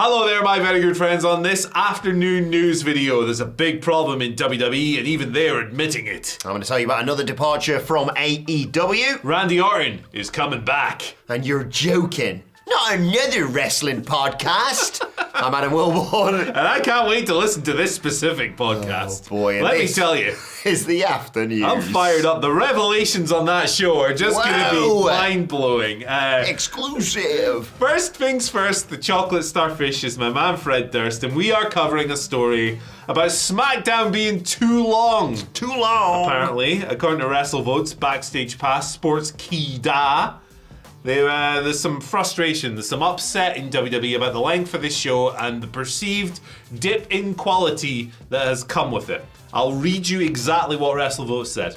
Hello there, my very good friends. On this afternoon news video, there's a big problem in WWE, and even they're admitting it. I'm going to tell you about another departure from AEW. Randy Orton is coming back. And you're joking. Not another wrestling podcast. I'm Adam Wilborn. And I can't wait to listen to this specific podcast. Oh boy. Let me tell you. Is the afternoon. I'm fired up. The revelations on that show are just going to be mind-blowing. Exclusive. First things first, the chocolate starfish is my man Fred Durst, and we are covering a story about SmackDown being too long. Too long. Apparently, according to WrestleVotes, Backstage Pass, Sports Key Da, there's some frustration, there's some upset in WWE about the length of this show and the perceived dip in quality that has come with it. I'll read you exactly what WrestleVotes said.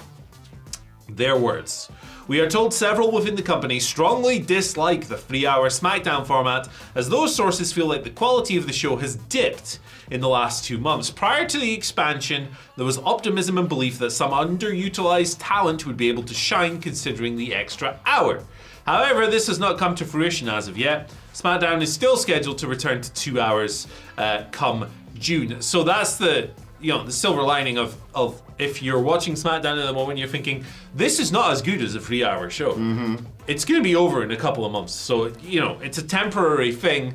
Their words. We are told several within the company strongly dislike the 3-hour SmackDown format, as those sources feel like the quality of the show has dipped in the last 2 months. Prior to the expansion, there was optimism and belief that some underutilized talent would be able to shine considering the extra hour. However, this has not come to fruition as of yet. SmackDown is still scheduled to return to 2 hours come June. So that's the silver lining of if you're watching SmackDown at the moment, you're thinking, this is not as good as a 3-hour show. Mm-hmm. It's going to be over in a couple of months. So, it's a temporary thing.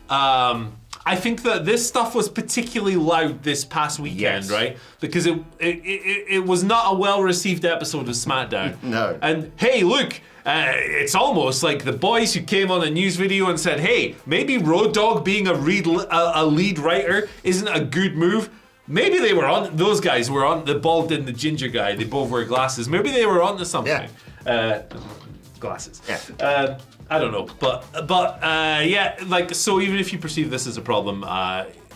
I think that this stuff was particularly loud this past weekend, yes. Right? Because it was not a well-received episode of SmackDown. No. And hey, look, it's almost like the boys who came on a news video and said, hey, maybe Road Dogg being a lead writer isn't a good move. Maybe they were on, those guys were on, the bald and the ginger guy, they both wear glasses. Maybe they were onto something. Yeah. Glasses. Yeah. I don't know, but so even if you perceive this as a problem,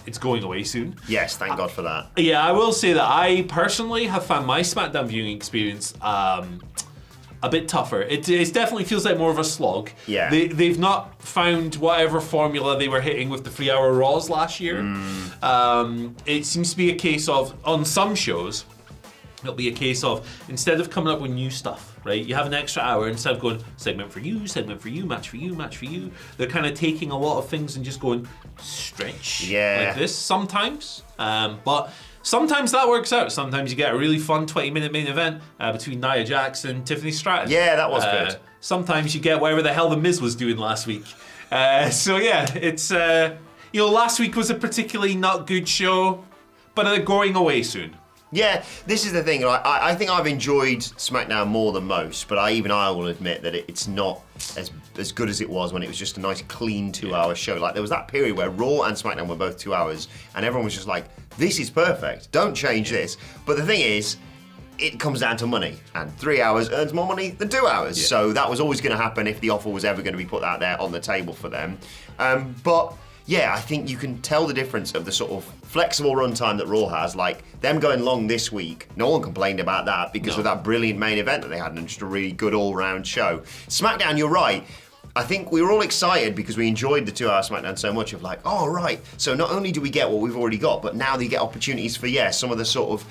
it's going away soon. Yes, thank God for that. Yeah, I will say that I personally have found my SmackDown viewing experience a bit tougher. It definitely feels like more of a slog. Yeah. They've not found whatever formula they were hitting with the 3-hour Raws last year. It seems to be a case of, on some shows, it'll be a case of, instead of coming up with new stuff, right? You have an extra hour, instead of going segment for you, match for you, match for you. They're kind of taking a lot of things and just going stretch like this sometimes. But sometimes that works out. Sometimes you get a really fun 20-minute main event between Nia Jax and Tiffany Stratton. Yeah, that was good. Sometimes you get whatever the hell The Miz was doing last week. It's last week was a particularly not good show, but they're going away soon. Yeah, this is the thing. I think I've enjoyed SmackDown more than most, but I will admit that it's not as good as it was when it was just a nice, clean 2-hour show. Like, there was that period where Raw and SmackDown were both 2 hours, and everyone was just like, this is perfect. Don't change this. But the thing is, it comes down to money, and 3 hours earns more money than 2 hours. Yeah. So that was always going to happen if the offer was ever going to be put out there on the table for them. But yeah, I think you can tell the difference of the sort of flexible runtime that Raw has. Like, them going long this week, no one complained about that because of that brilliant main event that they had and just a really good all-round show. SmackDown, you're right. I think we were all excited because we enjoyed the 2-hour SmackDown so much of like, oh, right. So not only do we get what we've already got, but now they get opportunities for, some of the sort of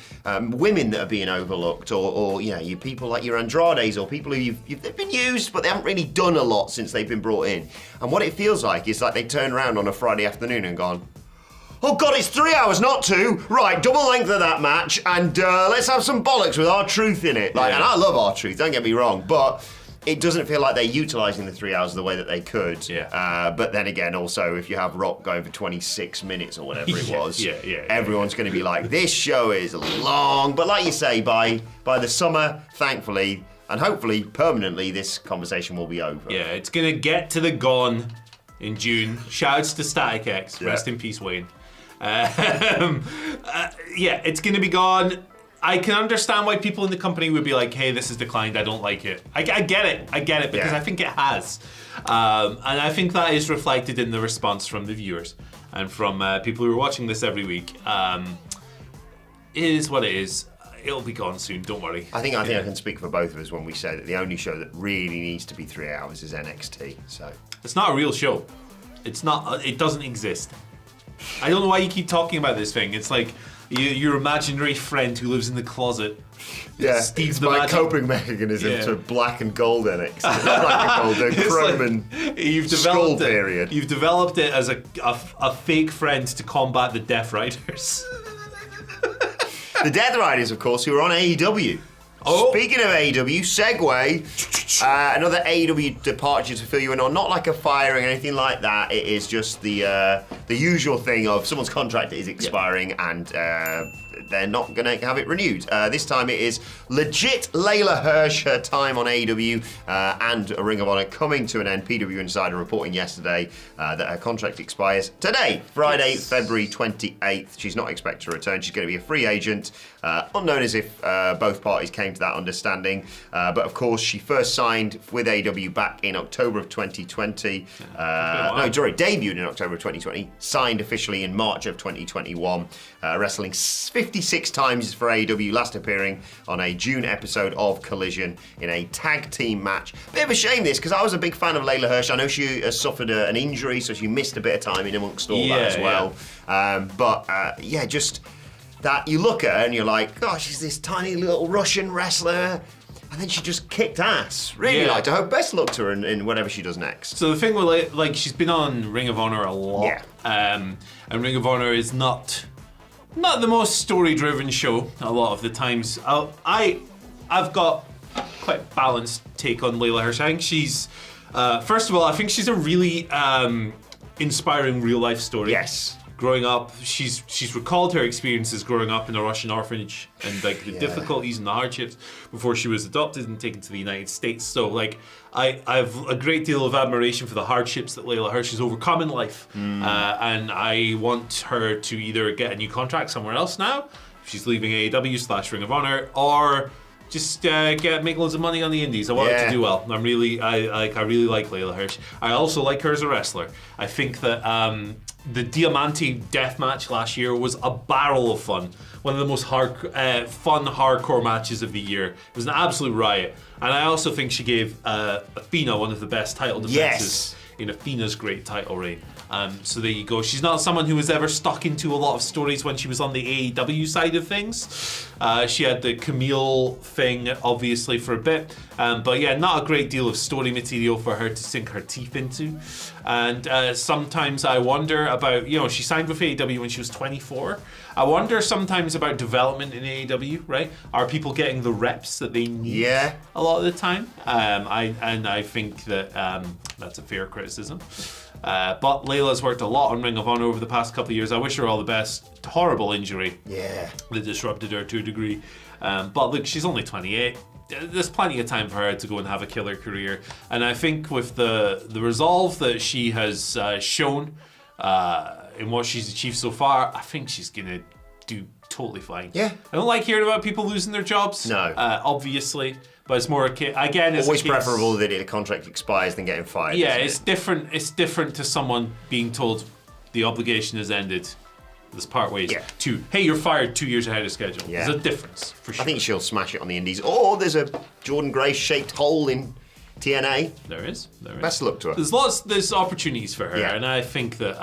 women that are being overlooked or you people like your Andrades or people who they've been used, but they haven't really done a lot since they've been brought in. And what it feels like is like they turn around on a Friday afternoon and gone, oh God, it's 3 hours, not 2. Right, double length of that match, and let's have some bollocks with R-Truth in it. And I love R-Truth, don't get me wrong, but it doesn't feel like they're utilising the 3 hours the way that they could. Yeah. But then again, also, if you have Rock going for 26 minutes or whatever it was, everyone's going to be like, this show is long. But like you say, by the summer, thankfully, and hopefully permanently, this conversation will be over. Yeah, it's going to get to the gone in June. Shouts to Static X. Rest in peace, Wayne. It's going to be gone. I can understand why people in the company would be like, hey, this has declined, I don't like it. I get it, because I think it has. And I think that is reflected in the response from the viewers and from people who are watching this every week. It is what it is. It'll be gone soon, don't worry. I think I can speak for both of us when we say that the only show that really needs to be 3 hours is NXT. So it's not a real show. It's not. It doesn't exist. I don't know why you keep talking about this thing. It's like, your imaginary friend who lives in the closet. Yeah, Steve's it's the my magic. coping mechanism Yeah. to black and gold in it. It's black and gold, the It's chrome like, and you've skull developed it. period. You've developed it as a fake friend to combat the Death Riders. The Death Riders, of course, who are on AEW. Oh. Speaking of AEW, segue, another AEW departure to fill you in on. Not like a firing or anything like that. It is just the usual thing of someone's contract is expiring and they're not going to have it renewed. This time it is legit Leyla Hirsch, her time on AEW and a Ring of Honor coming to an end. PW Insider reporting yesterday that her contract expires today, Friday, February 28th. She's not expected to return. She's going to be a free agent. Unknown as if both parties came to that understanding. But of course, she first signed with AEW back in October of 2020. Debuted in October of 2020. Signed officially in March of 2021. Wrestling 56 times for AEW, last appearing on a June episode of Collision in a tag team match. Bit of a shame this, because I was a big fan of Leyla Hirsch. I know she has suffered an injury, so she missed a bit of time in amongst all that as well. Just that you look at her and you're like, gosh, she's this tiny little Russian wrestler. And then she just kicked ass. Really liked her. Best luck to her in whatever she does next. So the thing with like she's been on Ring of Honor a lot. Yeah. And Ring of Honor is not the most story-driven show a lot of the times. I've got quite a balanced take on Leyla Hirsch. I think she's first of all, I think she's a really inspiring real-life story. Yes. Growing up, she's recalled her experiences growing up in a Russian orphanage and like the difficulties and the hardships before she was adopted and taken to the United States. So like I have a great deal of admiration for the hardships that Leyla Hirsch has overcome in life, and I want her to either get a new contract somewhere else now, if she's leaving AEW / Ring of Honor, or just make loads of money on the indies. I want her to do well. I really like Leyla Hirsch. I also like her as a wrestler. I think that the Diamante death match last year was a barrel of fun. One of the most fun hardcore matches of the year. It was an absolute riot. And I also think she gave Athena one of the best title defenses in Athena's great title reign. So there you go. She's not someone who was ever stuck into a lot of stories when she was on the AEW side of things. She had the Camille thing, obviously, for a bit. But yeah, not a great deal of story material for her to sink her teeth into. And sometimes I wonder about, she signed with AEW when she was 24. I wonder sometimes about development in AEW, right? Are people getting the reps that they need a lot of the time? I think that that's a fair criticism. But Leyla's worked a lot on Ring of Honor over the past couple of years. I wish her all the best. Horrible injury. Yeah. That disrupted her to a degree. But look, she's only 28. There's plenty of time for her to go and have a killer career. And I think with the resolve that she has shown in what she's achieved so far, I think she's going to do totally fine. Yeah. I don't like hearing about people losing their jobs. No. Obviously. But it's more again. It's always preferable that a contract expires than getting fired. Yeah, it's different. It's different to someone being told the obligation has ended. Let's part ways. Yeah. To hey, you're fired 2 years ahead of schedule. Yeah. There's a difference for sure. I think she'll smash it on the Indies. Or there's a Jordan Gray-shaped hole in TNA. There is. Best luck to her. There's opportunities for her, and I think that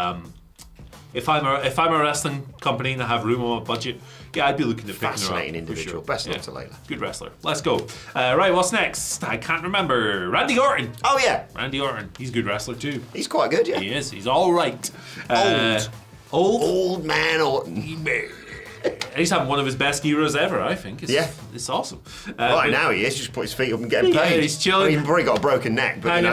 if I'm a wrestling company and I have room on my budget, I'd be looking at picking her up. Fascinating individual. Sure. Best luck to Leyla. Good wrestler. Let's go. Right, what's next? I can't remember. Randy Orton. Oh yeah, Randy Orton. He's a good wrestler too. He's quite good. Yeah, he is. He's all right. Old man Orton. He's having one of his best eras ever, I think. It's awesome. Now he is. Just put his feet up and get paid. Yeah, he's chilling. He's probably got a broken neck. But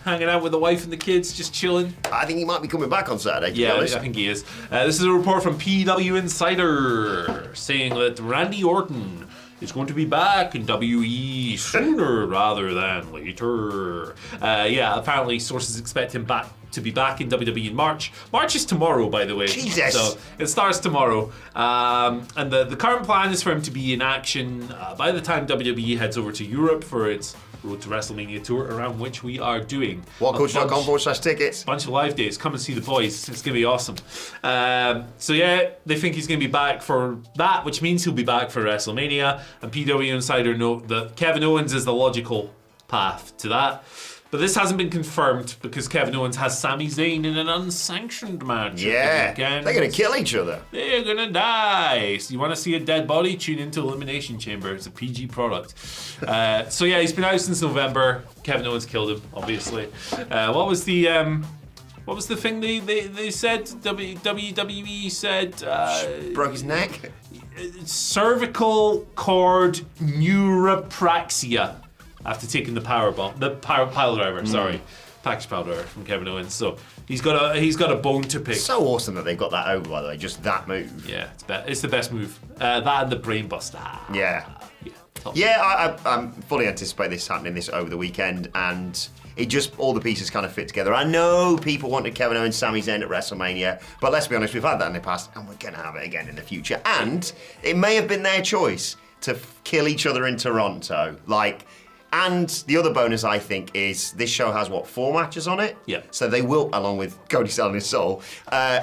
hanging out with the wife and the kids, just chilling. I think he might be coming back on Saturday, to be honest. I think he is. This is a report from PW Insider saying that Randy Orton is going to be back in WE sooner rather than later. Apparently sources expect him to be back in WWE in March. March is tomorrow, by the way. Jesus. So it starts tomorrow. And the current plan is for him to be in action by the time WWE heads over to Europe for its Road to WrestleMania tour, around which we are doing WhatCulture.com/tickets. Bunch of live days. Come and see the boys. It's going to be awesome. They think he's going to be back for that, which means he'll be back for WrestleMania. And PW Insider note that Kevin Owens is the logical path to that. But this hasn't been confirmed because Kevin Owens has Sami Zayn in an unsanctioned match. Yeah, they're going to kill each other. They're going to die. So you want to see a dead body? Tune into Elimination Chamber. It's a PG product. So yeah, he's been out since November. Kevin Owens killed him, obviously. What was the thing they said? WWE said... broke his neck? Cervical cord neuropraxia after taking the pile driver. Sorry, package pile driver from Kevin Owens. So he's got a bone to pick. So awesome that they've got that over, by the way. Just that move. Yeah, it's the best move. That and the brain buster. Yeah. I'm fully anticipate this happening this over the weekend, and it just all the pieces kind of fit together. I know people wanted Kevin Owens, Sami Zayn at WrestleMania, but let's be honest, we've had that in the past, and we're going to have it again in the future. And it may have been their choice to kill each other in Toronto, And the other bonus, I think, is this show has, 4 matches on it? Yeah. So they will, along with Cody selling his soul,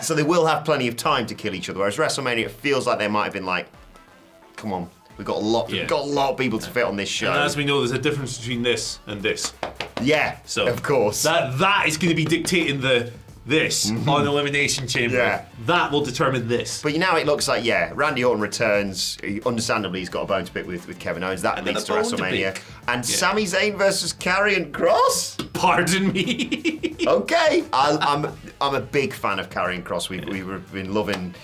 so they will have plenty of time to kill each other. Whereas WrestleMania, it feels like they might have been like, come on, we've got a lot of people to fit on this show. And as we know, there's a difference between this and this. Yeah, so of course. That is going to be dictating this on Elimination Chamber. Yeah. That will determine this. But now it looks like, Randy Orton returns. Understandably, he's got a bone to pick with Kevin Owens. That leads to WrestleMania. And Sami Zayn versus Karrion Kross? Pardon me. Okay. I'm a big fan of Karrion Kross. We've been loving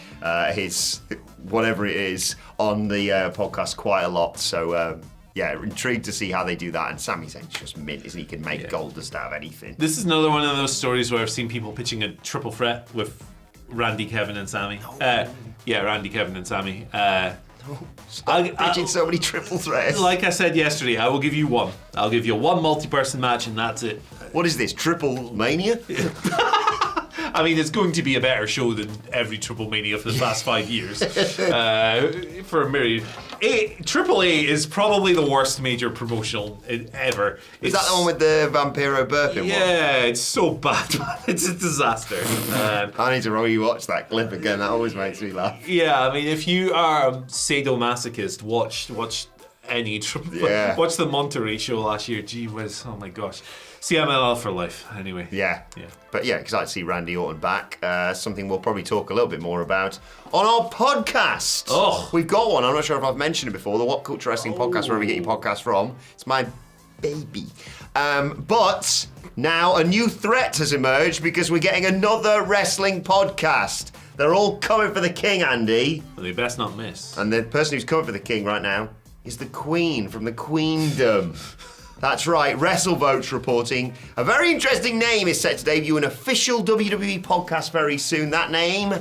his whatever it is on the podcast quite a lot. So, intrigued to see how they do that. And Sami Zayn's just mint, isn't he? He can make gold dust out of anything. This is another one of those stories where I've seen people pitching a triple threat with Randy, Kevin, and Sami. Randy, Kevin, and Sami. Pitching so many triple threats. Like I said yesterday, I will give you one. I'll give you one multi-person match, and that's it. What is this? Triple Mania? I mean, it's going to be a better show than every Triple Mania for the past 5 years. For a myriad. Triple A is probably the worst major promotional ever. Is that the one with the Vampiro burping one? Yeah, it's so bad, man. It's a disaster. I need to rewatch that clip again. That always makes me laugh. Yeah, I mean, if you are a sadomasochist, watch any watch the Monterey show last year. Gee whiz, oh my gosh. CMLL for life, anyway. Yeah. But excited to see Randy Orton back. Something we'll probably talk a little bit more about on our podcast. Oh. We've got one. I'm not sure if I've mentioned it before. The WhatCulture Wrestling podcast, wherever you get your podcast from. It's my baby. But now a new threat has emerged because we're getting another wrestling podcast. They're all coming for the king, Andy. Well, they best not miss. And the person who's coming for the king right now is the Queen from the Queendom. That's right, WrestleVotes reporting. A very interesting name is set to debut an official WWE podcast very soon. That name,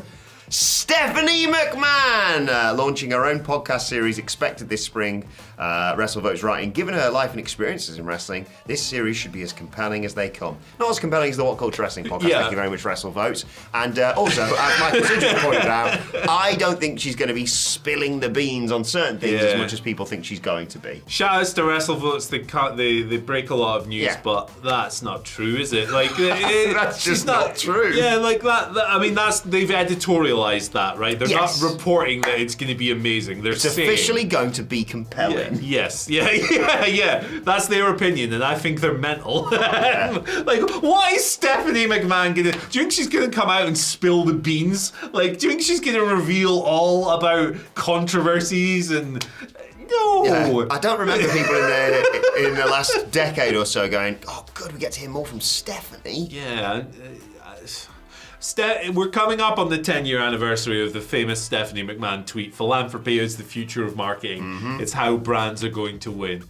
Stephanie McMahon, launching her own podcast series expected this spring. WrestleVotes writing, given her life and experiences in wrestling, this series should be as compelling as they come. Not as compelling as the WhatCulture Wrestling podcast, thank you very much, WrestleVotes. And also, as Michael Sidgwick pointed out, I don't think she's going to be spilling the beans on certain things as much as people think she's going to be. Shout outs to WrestleVotes, they break a lot of news, but that's not true, is it? Like that's just not true. Yeah, like that I mean, they've editorialized that, right? They're not reporting that it's going to be amazing. They're saying officially going to be compelling. Yes. That's their opinion, and I think they're mental. Like, what is Stephanie McMahon gonna? Do you think she's gonna come out and spill the beans? Like, do you think she's gonna reveal all about controversies and? No. Yeah, I don't remember people in the last decade or so going, "Oh, good, we get to hear more from Stephanie." Yeah. We're coming up on the 10-year anniversary of the famous Stephanie McMahon tweet, "Philanthropy is the future of marketing. It's how brands are going to win."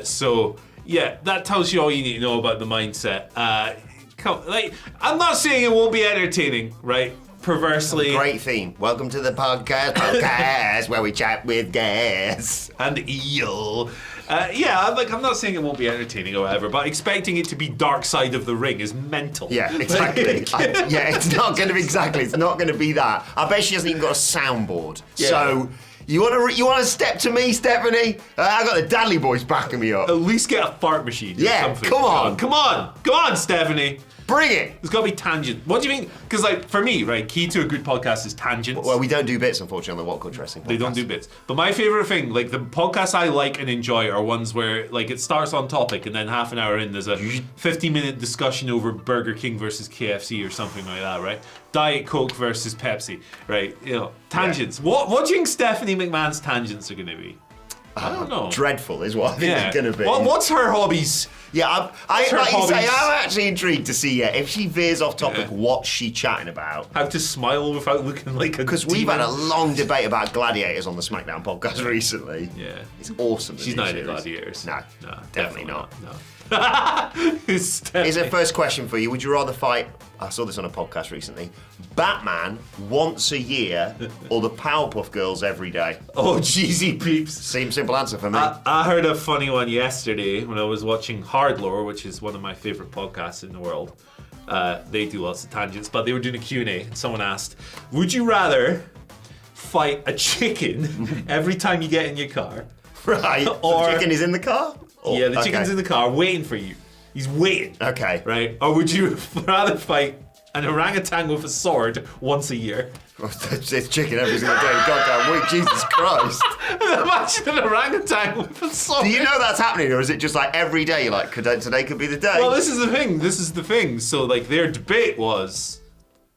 So, that tells you all you need to know about the mindset. I'm not saying it won't be entertaining, right? Perversely. Great theme. Welcome to the podcast where we chat with guests. And eel. I'm not saying it won't be entertaining or whatever, but expecting it to be Dark Side of the Ring is mental. Yeah, exactly. It's not going to be It's not going to be that. I bet she hasn't even got a soundboard. Yeah. So you want to step to me, Stephanie? I got the Dudley Boys backing me up. At least get a fart machine. Yeah, or something. come on, Stephanie. Bring it! There's got to be tangent. What do you mean? Because, like, for me, right, key to a good podcast is tangents. Well, we don't do bits, unfortunately, on the WhatCulture Wrestling podcast. They don't do bits. But my favourite thing, like, the podcasts I like and enjoy are ones where, like, it starts on topic and then half an hour in there's a 50-minute discussion over Burger King versus KFC or something like that, right? Diet Coke versus Pepsi, right? You know, tangents. Yeah. What do you think Stephanie McMahon's tangents are going to be? I don't know. Dreadful is what I think it's going to be. Well, what's her hobbies? Yeah, I'm actually intrigued to see if she veers off topic, what's she chatting about? How to smile without looking like a Because we've had a long debate about gladiators on the SmackDown podcast recently. Yeah. It's awesome. She's not into gladiators. No, definitely not. No. Here's a first question for you. Would you rather fight, I saw this on a podcast recently, Batman once a year or the Powerpuff Girls every day? Oh, jeezy peeps. Same simple answer for me. I heard a funny one yesterday when I was watching Hard Lore, which is one of my favourite podcasts in the world. They do lots of tangents, but they were doing a Q&A and someone asked, would you rather fight a chicken every time you get in your car? Right, or, the chicken is in the car? Yeah, the chicken's in the car waiting for you. He's waiting. Okay. Right? Or would you rather fight an orangutan with a sword once a year? It's chicken every single day. Goddamn week, Jesus Christ. Imagine an orangutan with a sword. Do you know that's happening, or is it just like every day? You're like, today could be the day? Well, this is the thing. So, like, their debate was...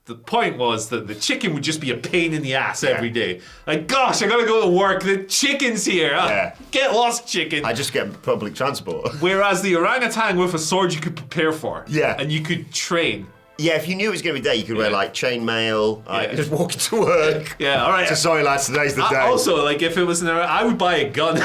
The point was that the chicken would just be a pain in the ass every day. Like, gosh, I gotta go to work. The chicken's here. Yeah. Get lost, chicken. I just get public transport. Whereas the orangutan with a sword you could prepare for. Yeah. And you could train. Yeah, if you knew it was going to be day, you could wear like chainmail, just walk to work. Yeah, all right. So sorry, lads, today's the day. Also, like, if it was I would buy a gun.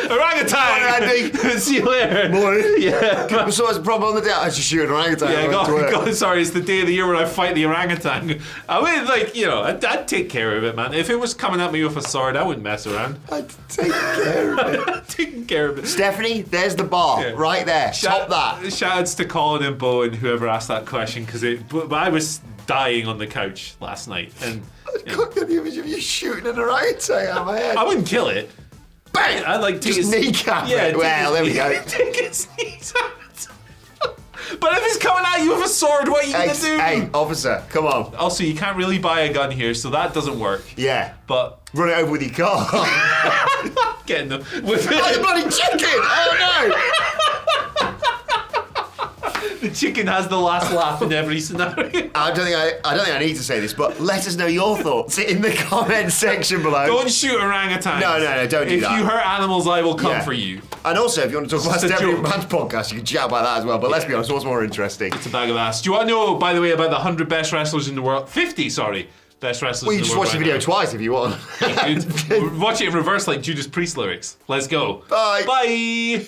Orangutan! Andy. See you later. Morning. Yeah. So what's the problem on the day? I just shoot an orangutan. Yeah, God, sorry, it's the day of the year when I fight the orangutan. I mean, like, you know, I'd take care of it, man. If it was coming at me with a sword, I wouldn't mess around. I'd take care of it. Taking care of it. Stephanie, there's the bar, right there. Top that. Shout-outs to Colin and Bo and whoever asked that question, because I was dying on the couch last night. And I've got the image of you shooting an orangutan out of my head. I wouldn't kill it. Bang! I'd like take just kneecap it. Well, there we go. Take his knees out. But if he's coming at you with a sword, what are you going to do? Hey, officer, come on. Also, you can't really buy a gun here, so that doesn't work. Yeah. But... Run it over with your car. Getting them. With oh, the bloody chicken! Oh, no! The chicken has the last laugh in every scenario. I don't think I need to say this, but let us know your thoughts in the comment section below. Don't shoot orangutans. No, don't do that. If you hurt animals, I will come for you. And also, if you want to talk about Stephanie McMahon's podcast, you can chat about that as well. But let's be honest, what's more interesting? It's a bag of ass. Do you want to know, by the way, about the 100 best wrestlers in the world? 50, sorry. Best wrestlers in the world. Well, you just watch the video twice if you want. Watch it in reverse like Judas Priest lyrics. Let's go. Bye. Bye.